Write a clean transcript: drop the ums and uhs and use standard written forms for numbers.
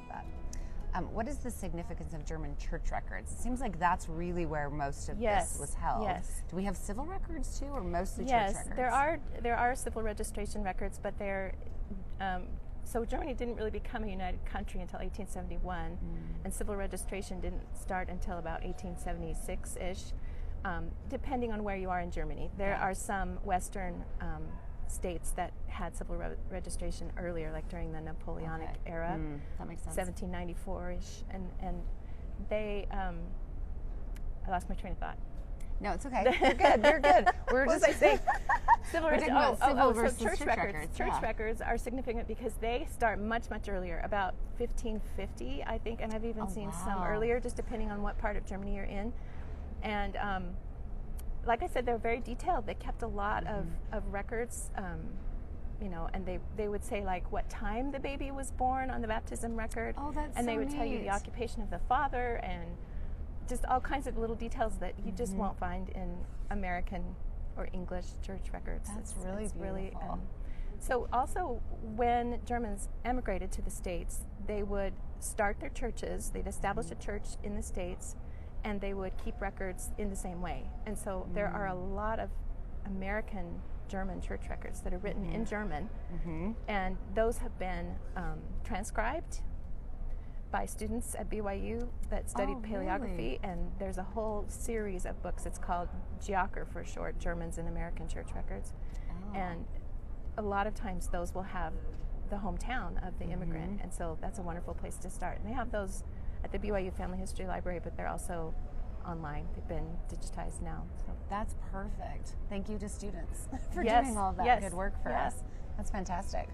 love that. What is the significance of German church records? It seems like that's really where most of this was held. Yes. Do we have civil records too, or mostly yes, church records? Yes, there are civil registration records, but they're so Germany didn't really become a united country until 1871, and civil registration didn't start until about 1876-ish, depending on where you are in Germany. There are some Western states that had civil registration earlier, like during the Napoleonic era, that makes sense. 1794-ish, and they, I lost my train of thought. No, it's okay. They're good. They're good. We're just like saying civil versus church records. Church records are significant because they start much earlier, about 1550, I think, and I've even seen some earlier, just depending on what part of Germany you're in. And like I said, they're very detailed. They kept a lot of records, you know, and they would say like what time the baby was born on the baptism record. Oh, that's and they would neat. tell you the occupation of the father and just all kinds of little details that you just won't find in American or English church records. That's really beautiful. So also when Germans emigrated to the States, they would start their churches. They'd establish a church in the States, and they would keep records in the same way. And so there are a lot of American German church records that are written in German, and those have been transcribed by students at BYU that studied paleography, and there's a whole series of books. It's called Geocher for short, Germans in American Church Records. And a lot of times those will have the hometown of the immigrant, and so that's a wonderful place to start. And they have those at the BYU Family History Library, but they're also online. They've been digitized now. So that's perfect. Thank you to students for doing all that good work for us. That's fantastic.